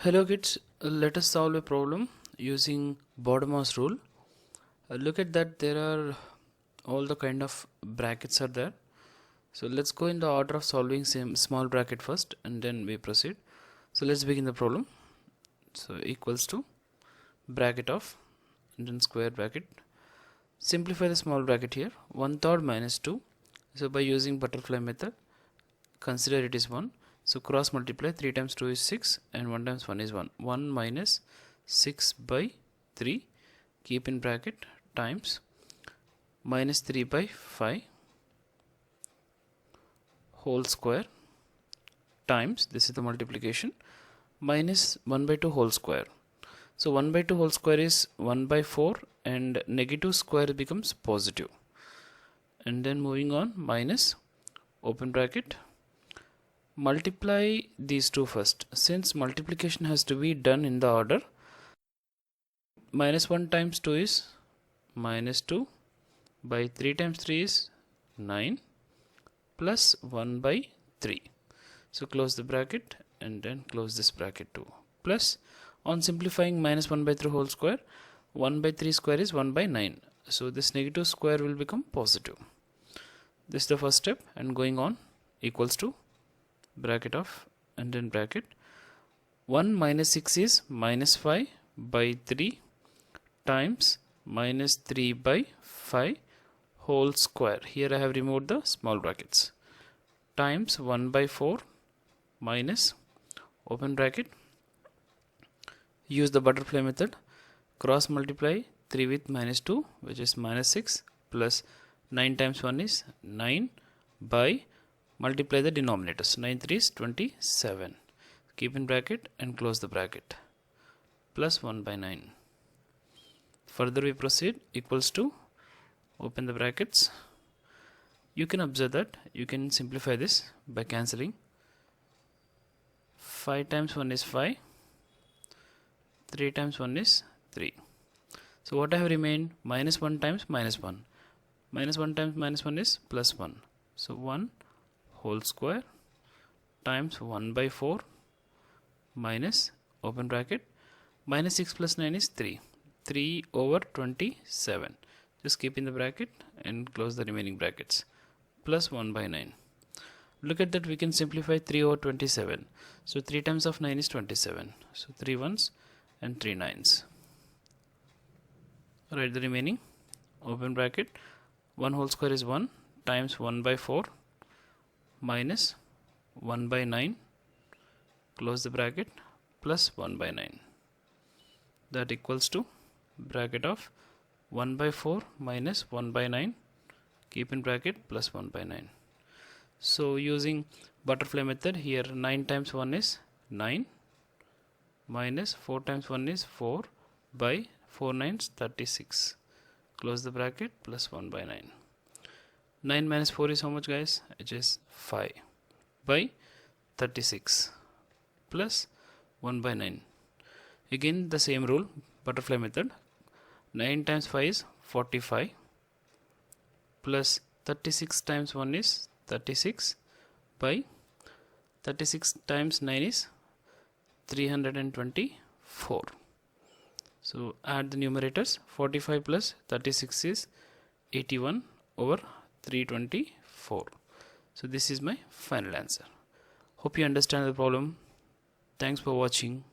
Hello kids, let us solve a problem using BODMAS rule. Look at that, there are all the kind of brackets are there. So let's go in the order of solving same small bracket first and then we proceed. So let's begin the problem. So equals to bracket of and then square bracket. Simplify the small bracket here, 1/3 minus 2. So by using butterfly method, consider it is 1. So cross multiply, 3 times 2 is 6 and 1 times 1 is 1. 1 minus 6 by 3, keep in bracket, times minus 3 by 5 whole square times, this is the multiplication, minus 1 by 2 whole square. So 1 by 2 whole square is 1 by 4 and negative square becomes positive. And then moving on, minus, open bracket, multiply these two first. Since multiplication has to be done in the order, minus 1 times 2 is minus 2 by 3 times 3 is 9 plus 1 by 3. So close the bracket and then close this bracket too. Plus, on simplifying, minus 1 by 3 whole square, 1 by 3 square is 1 by 9. So this negative square will become positive. This is the first step, and going on, equals to bracket of and then bracket, 1 minus 6 is minus 5 by 3 times minus 3 by 5 whole square. Here I have removed the small brackets, times 1 by 4 minus, open bracket, use the butterfly method, cross multiply 3 with minus 2 which is minus 6 plus 9 times 1 is 9 by, multiply the denominators, 9 3 is 27, keep in bracket and close the bracket, plus 1 by 9. Further we proceed, equals to, open the brackets. You can observe that you can simplify this by cancelling. 5 times 1 is 5, 3 times 1 is 3. So what I have remained, minus 1 times minus 1. Minus 1 times minus 1 is plus 1. So 1 whole square times 1 by 4 minus, open bracket, minus 6 plus 9 is 3. 3 over 27. Just keep in the bracket and close the remaining brackets, plus 1 by 9. Look at that, we can simplify 3 over 27. So 3 times of 9 is 27. So 3 ones and 3 nines. Write the remaining, open bracket, 1 whole square is 1 times 1 by 4 minus 1 by 9, close the bracket, plus 1 by 9. That equals to bracket of 1 by 4 minus 1 by 9, keep in bracket, plus 1 by 9. So using butterfly method, here 9 times 1 is 9 minus 4 times 1 is 4 by 4 nines 36, close the bracket, plus 1 by 9. 9 minus 4 is how much, guys? It is 5 by 36 plus 1 by 9. Again the same rule, butterfly method, 9 times 5 is 45 plus 36 times 1 is 36 by 36 times 9 is 324. So add the numerators, 45 plus 36 is 81 over 324. So this is my final answer. Hope you understand the problem. Thanks for watching.